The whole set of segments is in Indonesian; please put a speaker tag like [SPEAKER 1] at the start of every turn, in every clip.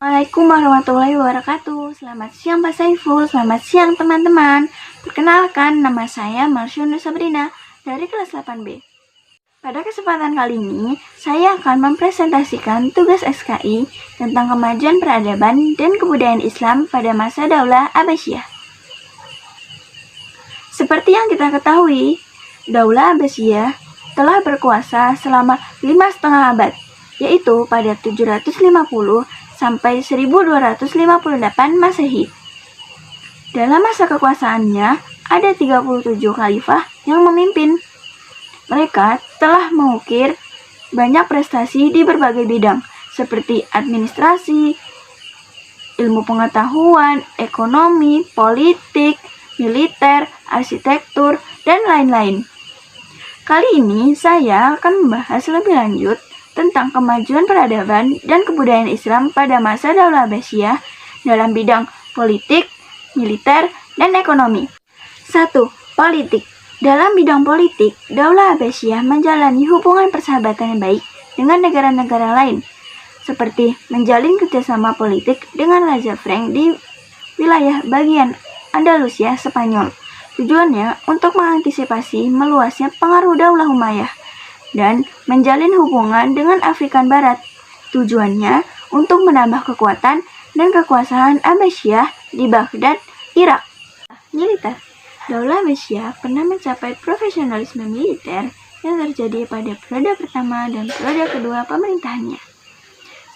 [SPEAKER 1] Assalamualaikum warahmatullahi wabarakatuh. Selamat siang Pak Saiful, selamat siang teman-teman. Perkenalkan, nama saya Marsyun Sabrina dari kelas 8B. Pada kesempatan kali ini, saya akan mempresentasikan tugas SKI tentang kemajuan peradaban dan kebudayaan Islam pada masa Daulah Abbasiyah. Seperti yang kita ketahui, Daulah Abbasiyah telah berkuasa selama 5,5 abad, yaitu pada 750 sampai 1258 Masehi. Dalam masa kekuasaannya, ada 37 khalifah yang memimpin. Mereka telah mengukir banyak prestasi di berbagai bidang, seperti administrasi, ilmu pengetahuan, ekonomi, politik, militer, arsitektur, dan lain-lain. Kali ini saya akan membahas lebih lanjut tentang kemajuan peradaban dan kebudayaan Islam pada masa Daulah Abbasiyah dalam bidang politik, militer, dan ekonomi. 1. Politik. Dalam bidang politik, Daulah Abbasiyah menjalani hubungan persahabatan yang baik dengan negara-negara lain, seperti menjalin kerjasama politik dengan Raja Frank di wilayah bagian Andalusia, Spanyol. Tujuannya untuk mengantisipasi meluasnya pengaruh Daulah Umayyah dan menjalin hubungan dengan Afrika Barat. Tujuannya untuk menambah kekuatan dan kekuasaan Abbasiyah di Baghdad, Irak. Militer. Daulah Abbasiyah pernah mencapai profesionalisme militer yang terjadi pada periode pertama dan periode kedua pemerintahannya.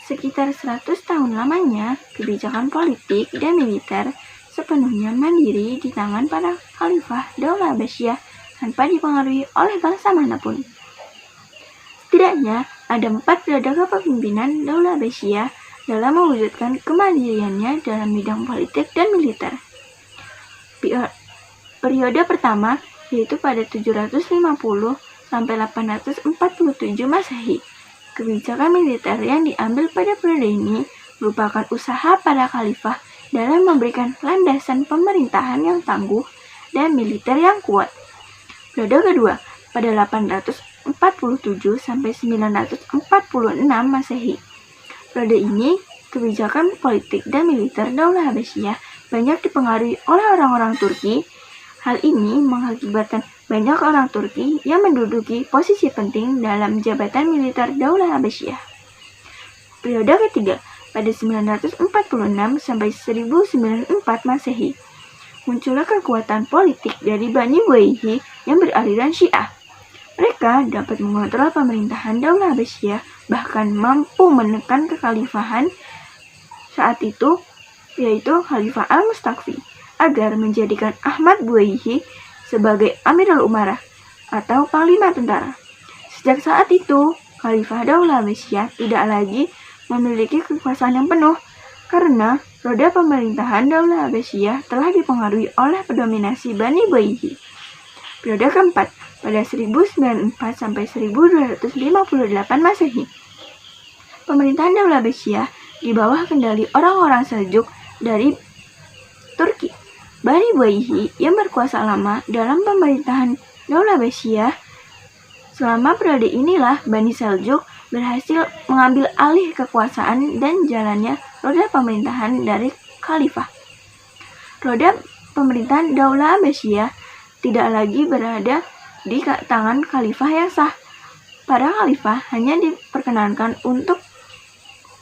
[SPEAKER 1] Sekitar 100 tahun lamanya, kebijakan politik dan militer sepenuhnya mandiri di tangan para khalifah Daulah Abbasiyah tanpa dipengaruhi oleh bangsa manapun. Setidaknya ada 4 periode kepemimpinan Daulah Abbasiyah dalam mewujudkan kemandiriannya dalam bidang politik dan militer. Periode pertama yaitu pada 750 sampai 847 Masehi. Kebijakan militer yang diambil pada periode ini merupakan usaha para khalifah dalam memberikan landasan pemerintahan yang tangguh dan militer yang kuat. Periode kedua pada 847 sampai 946 Masehi. Periode ini, kebijakan politik dan militer Daulah Abbasiyah banyak dipengaruhi oleh orang-orang Turki. Hal ini mengakibatkan banyak orang Turki yang menduduki posisi penting dalam jabatan militer Daulah Abbasiyah. Periode ketiga pada 946 sampai 1094 Masehi. Muncullah kekuatan politik dari Bani Buwayhi yang beraliran Syiah. Mereka dapat mengontrol pemerintahan Daulah Abbasiyah, bahkan mampu menekan kekhalifahan saat itu, yaitu Khalifah Al-Mustaqfi, agar menjadikan Ahmad Buwayhi sebagai Amirul Umarah atau Panglima Tentara. Sejak saat itu, Khalifah Daulah Abbasiyah tidak lagi memiliki kekuasaan yang penuh, karena roda pemerintahan Daulah Abbasiyah telah dipengaruhi oleh dominasi Bani Buwayhi. Periode keempat pada 1094 sampai 1258 Masehi. Pemerintahan Daulah Abbasiyah di bawah kendali orang-orang Seljuk dari Turki. Bani Buwayhi yang berkuasa lama dalam pemerintahan Daulah Abbasiyah. Selama periode inilah Bani Seljuk berhasil mengambil alih kekuasaan dan jalannya roda pemerintahan dari khalifah. Roda pemerintahan Daulah Abbasiyah tidak lagi berada di tangan khalifah yang sah. Para khalifah hanya diperkenankan untuk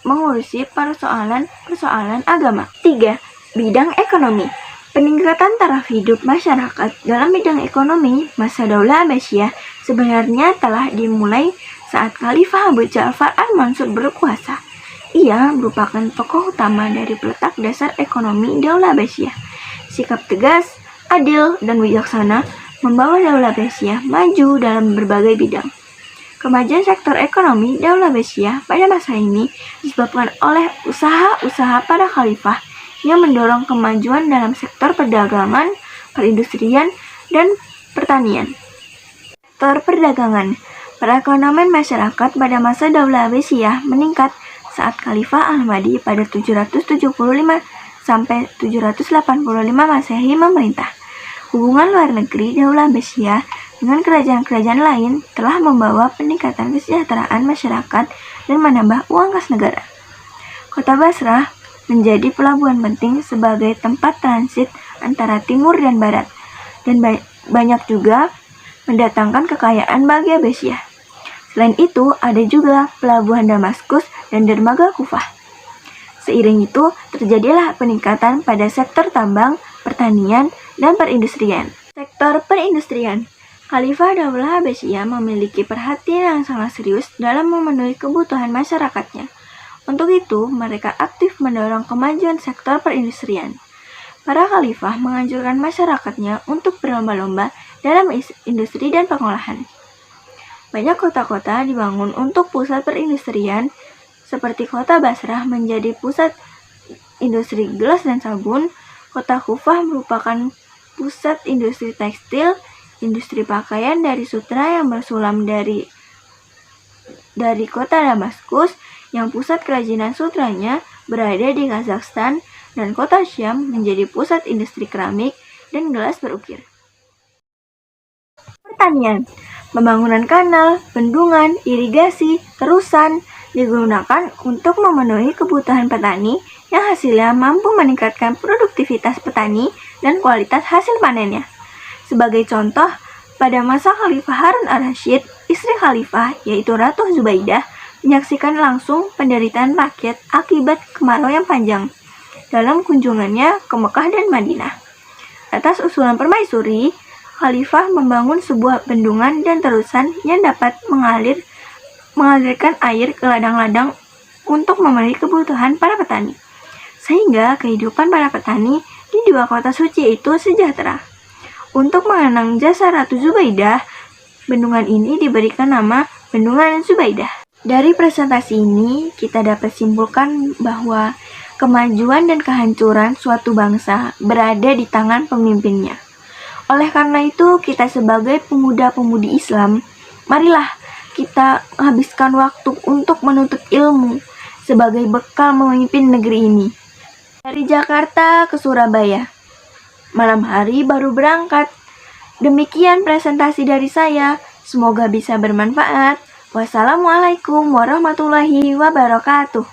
[SPEAKER 1] mengurusi persoalan agama. 3. Bidang ekonomi. Peningkatan taraf hidup masyarakat dalam bidang ekonomi masa Daulah Abbasiyah sebenarnya telah dimulai saat Khalifah Abu Ja'far Al-Mansur berkuasa. Ia merupakan tokoh utama dari peletak dasar ekonomi Daulah Abbasiyah. Sikap tegas, adil, dan bijaksana membawa Daulah Abbasiyah maju dalam berbagai bidang. Kemajuan sektor ekonomi Daulah Abbasiyah pada masa ini disebabkan oleh usaha-usaha para khalifah yang mendorong kemajuan dalam sektor perdagangan, perindustrian, dan pertanian. Sektor perdagangan. Perekonomian masyarakat pada masa Daulah Abbasiyah meningkat saat Khalifah Al-Mahdi pada 775 sampai 785 Masehi memerintah. Hubungan luar negeri Daulah Abbasiyah dengan kerajaan-kerajaan lain telah membawa peningkatan kesejahteraan masyarakat dan menambah uang kas negara. Kota Basrah menjadi pelabuhan penting sebagai tempat transit antara timur dan barat, dan banyak juga mendatangkan kekayaan bagi Abbasiyah. Selain itu, ada juga pelabuhan Damaskus dan dermaga Kufah. Seiring itu, terjadilah peningkatan pada sektor tambang, pertanian, dan perindustrian. Sektor perindustrian. Khalifah Daulah Abbasiyah memiliki perhatian yang sangat serius dalam memenuhi kebutuhan masyarakatnya. Untuk itu, mereka aktif mendorong kemajuan sektor perindustrian. Para khalifah menganjurkan masyarakatnya untuk berlomba-lomba dalam industri dan pengolahan. Banyak kota-kota dibangun untuk pusat perindustrian, seperti kota Basrah menjadi pusat industri gelas dan sabun. Kota Kufah merupakan pusat industri tekstil, industri pakaian dari sutra yang bersulam dari kota Damaskus, yang pusat kerajinan sutranya berada di Kazakhstan, dan kota Syam menjadi pusat industri keramik dan gelas berukir. Pertanian. Pembangunan kanal, bendungan, irigasi, terusan digunakan untuk memenuhi kebutuhan petani yang hasilnya mampu meningkatkan produktivitas petani dan kualitas hasil panennya. Sebagai contoh, pada masa Khalifah Harun ar-Rasyid, istri Khalifah yaitu Ratu Zubaidah menyaksikan langsung penderitaan rakyat akibat kemarau yang panjang dalam kunjungannya ke Mekah dan Madinah. Atas usulan permaisuri, Khalifah membangun sebuah bendungan dan terusan yang dapat mengalirkan air ke ladang-ladang untuk memenuhi kebutuhan para petani, sehingga kehidupan para petani di dua kota suci itu sejahtera. Untuk mengenang jasa Ratu Zubaidah, bendungan ini diberikan nama Bendungan Zubaidah. Dari presentasi ini, kita dapat simpulkan bahwa kemajuan dan kehancuran suatu bangsa berada di tangan pemimpinnya. Oleh karena itu, kita sebagai pemuda-pemudi Islam, marilah kita habiskan waktu untuk menuntut ilmu sebagai bekal memimpin negeri ini. Dari Jakarta ke Surabaya, malam hari baru berangkat. Demikian presentasi dari saya, semoga bisa bermanfaat. Wassalamualaikum warahmatullahi wabarakatuh.